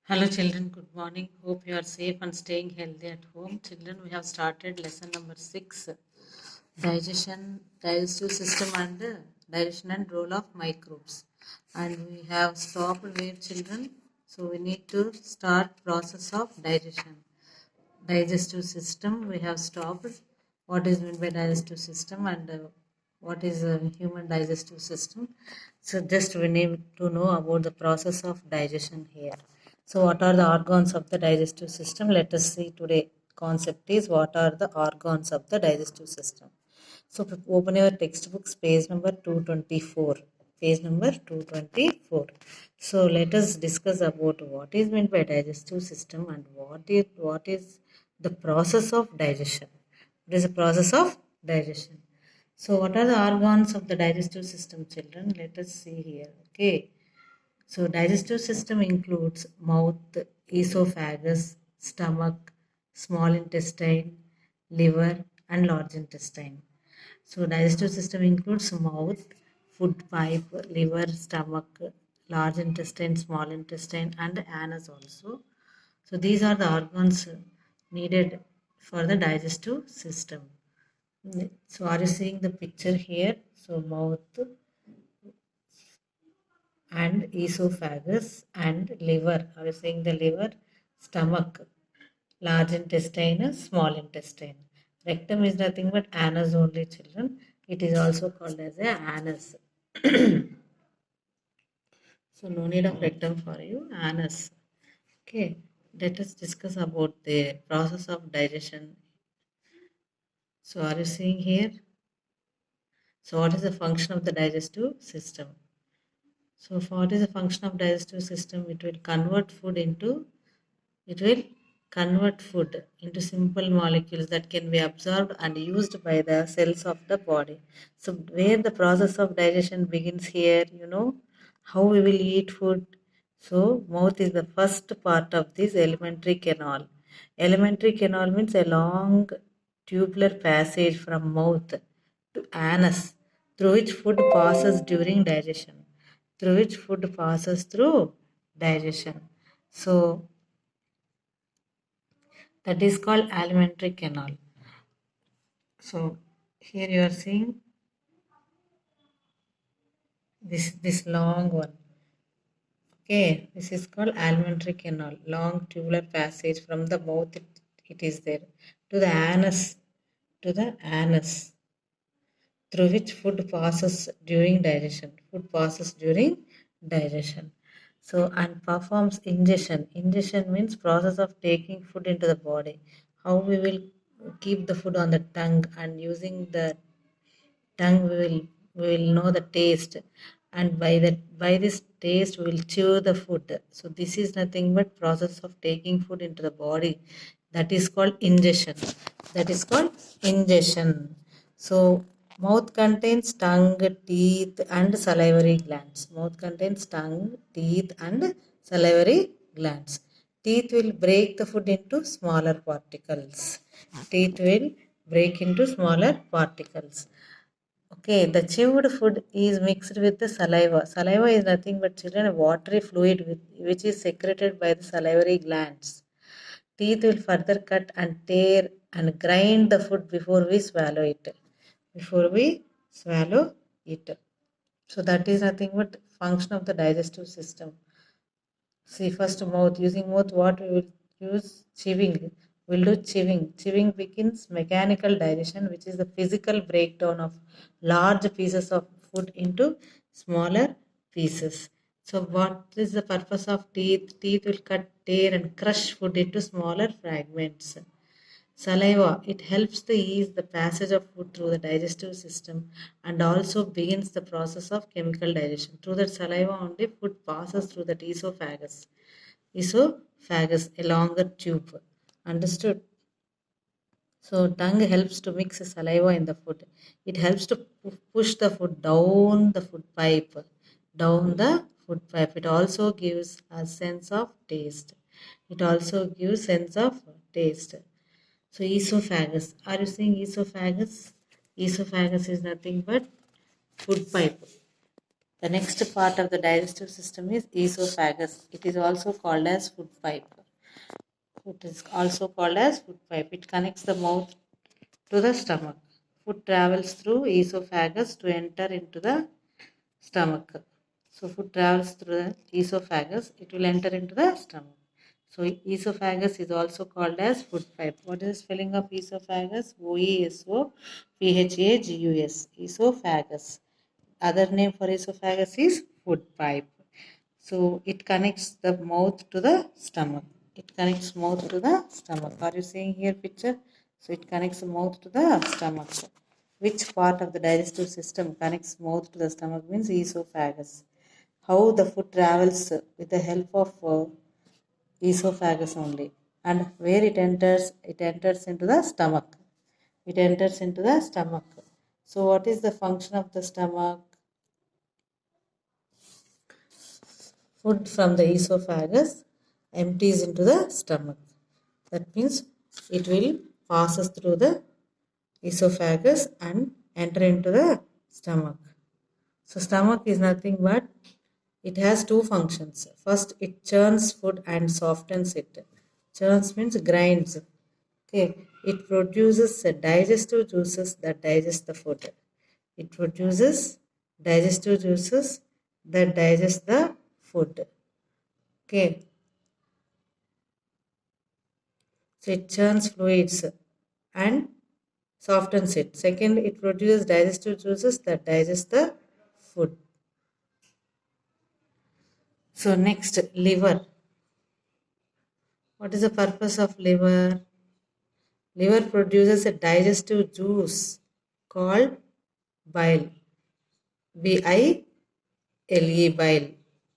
Hello children, good morning. Hope you are safe and staying healthy at home. Children, we have started lesson number 6, digestive system and digestion and role of microbes. And we have stopped where children, so we need to start process of digestive system. We have stopped what is meant by digestive system and what is a human digestive system. So just we need to know about the process of digestion here. So what are the organs of the digestive system? Let us see today. Concept is what are the organs of the digestive system. So open your textbooks, page number 224. Page number 224. So let us discuss about what is meant by digestive system and what is the process of digestion. What is the process of digestion? So what are the organs of the digestive system, children? Let us see here. Okay. So digestive system includes mouth, esophagus, stomach, small intestine, liver, and large intestine. So digestive system includes mouth, food pipe, liver, stomach, large intestine, small intestine, and anus also. So these are the organs needed for the digestive system. So are you seeing the picture here? So mouth and esophagus and liver. Are you seeing the liver? Stomach, large intestine, small intestine. Rectum is nothing but anus only, children. It is also called as a anus. So no need of rectum for you, anus. Okay, let us discuss about the process of digestion. So are you seeing here? So what is the function of the digestive system? So for what is the function of digestive system? It will convert food into simple molecules that can be absorbed and used by the cells of the body. So where the process of digestion begins here, how we will eat food. So mouth is the first part of this alimentary canal. Alimentary canal means a long tubular passage from mouth to anus through which food passes during digestion. Through which food passes through digestion. So that is called alimentary canal. So here you are seeing this long one. Okay, this is called alimentary canal, long tubular passage from the mouth. It is there to the anus, to the anus, through which food passes during digestion. Food passes during digestion. So and performs ingestion. Ingestion means process of taking food into the body. How we will keep the food on the tongue, and using the tongue we will know the taste, and by this taste we will chew the food. So this is nothing but process of taking food into the body. That is called ingestion. That is called ingestion. So mouth contains tongue, teeth, and salivary glands. Mouth contains tongue, teeth, and salivary glands. Teeth will break the food into smaller particles. Teeth will break into smaller particles. Okay, the chewed food is mixed with the saliva. Saliva is nothing but, children, a watery fluid which is secreted by the salivary glands. Teeth will further cut and tear and grind the food before we swallow it. Before we swallow it. So that is nothing but function of the digestive system. See, first mouth. Using mouth, what we will use? Chewing. We'll do chewing. Chewing begins mechanical digestion, which is the physical breakdown of large pieces of food into smaller pieces. So what is the purpose of teeth? Teeth will cut, tear, and crush food into smaller fragments. Saliva, it helps to ease the passage of food through the digestive system and also begins the process of chemical digestion. Through that saliva only food passes through that esophagus. Esophagus, a longer tube. Understood? So tongue helps to mix saliva in the food. It helps to push the food down the food pipe. Down the food pipe. It also gives a sense of taste. It also gives sense of taste. So esophagus. Are you seeing esophagus? Esophagus is nothing but food pipe. The next part of the digestive system is esophagus. It is also called as food pipe. It is also called as food pipe. It connects the mouth to the stomach. Food travels through esophagus to enter into the stomach. So food travels through the esophagus. It will enter into the stomach. So esophagus is also called as food pipe. What is the spelling of esophagus? Oesophagus. Esophagus. Other name for esophagus is food pipe. So it connects the mouth to the stomach. It connects mouth to the stomach. Are you seeing here picture? So it connects the mouth to the stomach. Which part of the digestive system connects mouth to the stomach means esophagus. How the food travels with the help of esophagus only, and where it enters into the stomach. It enters into the stomach. So what is the function of the stomach? Food from the esophagus empties into the stomach. That means it will passes through the esophagus and enter into the stomach. So stomach is nothing but it has two functions. First, it churns food and softens it. Churns means grinds. Okay, it produces digestive juices that digest the food. It produces digestive juices that digest the food. Okay, so it churns fluids and softens it. Second, it produces digestive juices that digest the food. So next, liver. What is the purpose of liver? Liver produces a digestive juice called bile. B-I-L-E, bile.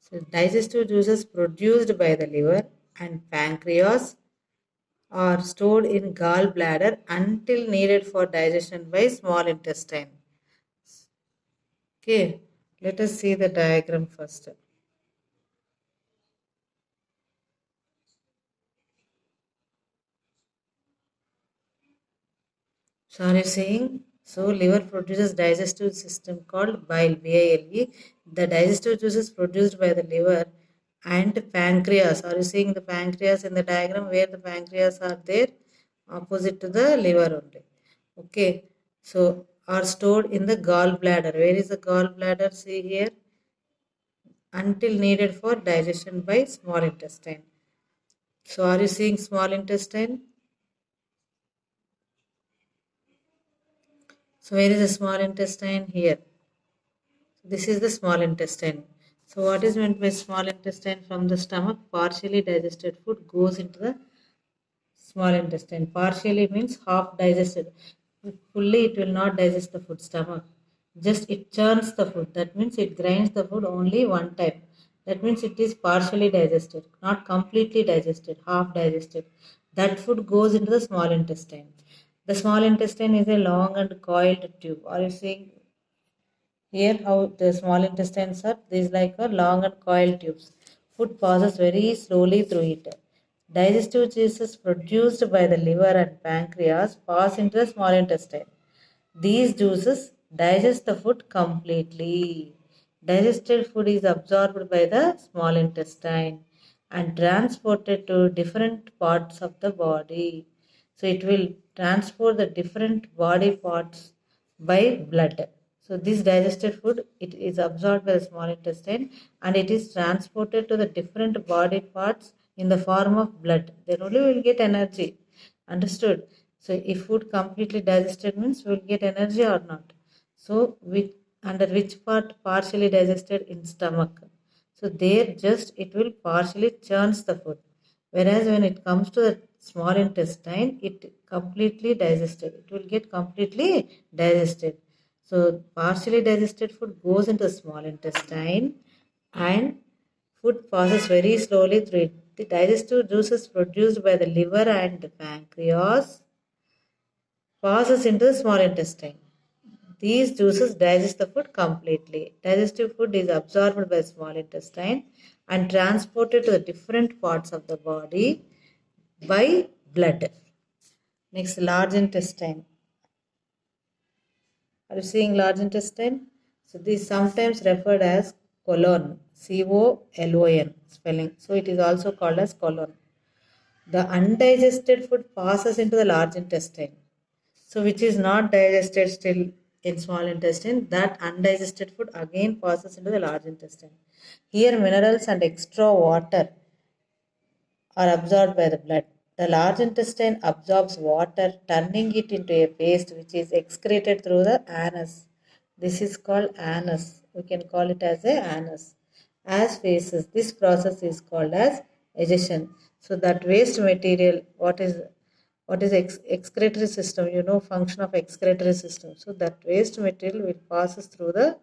So digestive juices produced by the liver and pancreas are stored in gallbladder until needed for digestion by small intestine. Okay, let us see the diagram first. So are you saying? So liver produces digestive system called bile, B-I-L-E. The digestive juices produced by the liver and pancreas. Are you seeing the pancreas in the diagram where the pancreas are there? Opposite to the liver only. Okay. So are stored in the gallbladder. Where is the gallbladder? See here. Until needed for digestion by small intestine. So are you seeing small intestine? So where is the small intestine? Here. This is the small intestine. So what is meant by small intestine? From the stomach, partially digested food goes into the small intestine. Partially means half digested. Fully it will not digest the food stomach. Just it churns the food. That means it grinds the food only one time. That means it is partially digested, not completely digested, half digested. That food goes into the small intestine. The small intestine is a long and coiled tube. Are you seeing here how the small intestines are? These like a long and coiled tubes. Food passes very slowly through it. Digestive juices produced by the liver and pancreas pass into the small intestine. These juices digest the food completely. Digested food is absorbed by the small intestine and transported to different parts of the body. So it will transport the different body parts by blood. So this digested food it is absorbed by the small intestine and it is transported to the different body parts in the form of blood. Then only we will get energy. Understood? So if food completely digested means we will get energy or not. So under which part partially digested in stomach. So there just it will partially churns the food. Whereas when it comes to the small intestine, it completely digested. It will get completely digested. So partially digested food goes into the small intestine and food passes very slowly through it. The digestive juices produced by the liver and the pancreas passes into the small intestine. These juices digest the food completely. Digestive food is absorbed by small intestine and transported to the different parts of the body by blood. Next, large intestine. Are you seeing large intestine? So this is sometimes referred as colon, colon spelling. So it is also called as colon. The undigested food passes into the large intestine. So which is not digested still in small intestine, that undigested food again passes into the large intestine. Here minerals and extra water are absorbed by the blood. The large intestine absorbs water, turning it into a paste which is excreted through the anus. This is called anus. We can call it as a anus. As phases, this process is called as digestion. So that waste material, what is excretory system? You know function of excretory system. So that waste material will passes through the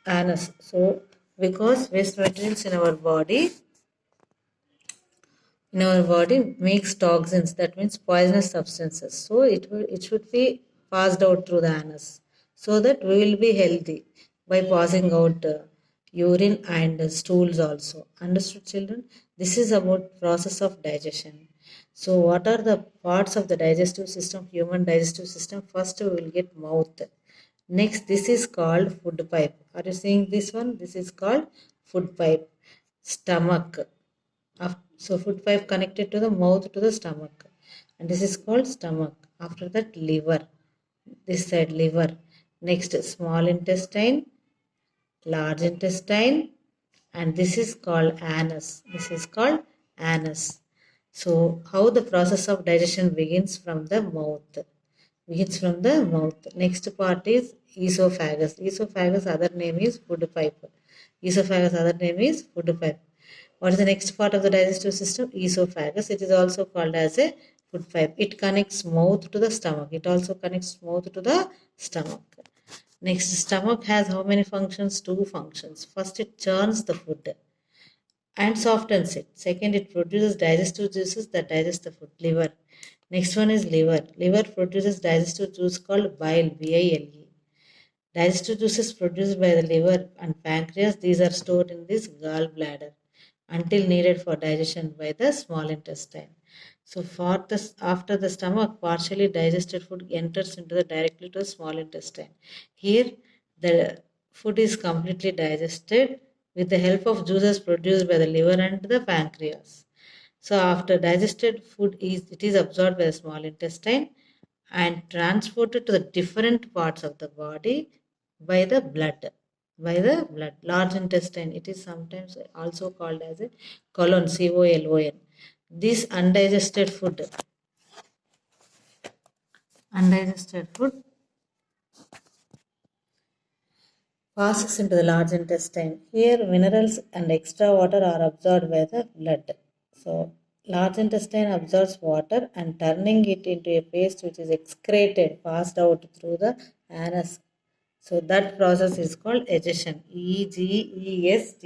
anus. So because waste materials in our body makes toxins, that means poisonous substances, so it should be passed out through the anus so that we will be healthy by passing out urine and stools also. Understood, children? This is about process of digestion. So what are the parts of the digestive system, human digestive system? First we will get mouth. Next, this is called food pipe. Are you seeing this one? This is called food pipe. Stomach. So food pipe connected to the mouth to the stomach, and this is called stomach. After that, liver. This side liver. Next, small intestine, large intestine, and this is called anus. This is called anus. So how the process of digestion begins from the mouth. Begins from the mouth. Next part is esophagus. Esophagus other name is food pipe. Esophagus other name is food pipe. What is the next part of the digestive system? Esophagus. It is also called as a food pipe. It connects mouth to the stomach. It also connects mouth to the stomach. Next, stomach has how many functions? Two functions. First, it churns the food and softens it. Second, it produces digestive juices that digest the food. Liver. Next one is liver. Liver produces digestive juice called bile, bile. Digestive juices produced by the liver and pancreas, these are stored in this gallbladder until needed for digestion by the small intestine. So after the stomach, partially digested food enters into the directly to the small intestine. Here, the food is completely digested with the help of juices produced by the liver and the pancreas. So after digested food is absorbed by the small intestine and transported to the different parts of the body by the blood. By the blood. Large intestine, it is sometimes also called as a colon, colon. This undigested food passes into the large intestine. Here, minerals and extra water are absorbed by the blood. So, large intestine absorbs water and turning it into a paste which is excreted, passed out through the anus. So, that process is called egestion. Egestion,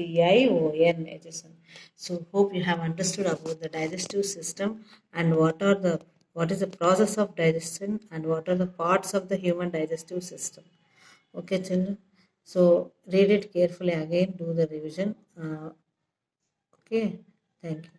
egestion. So, hope you have understood about the digestive system and what is the process of digestion and what are the parts of the human digestive system. Okay, children. So read it carefully again, do the revision. Okay, thank you.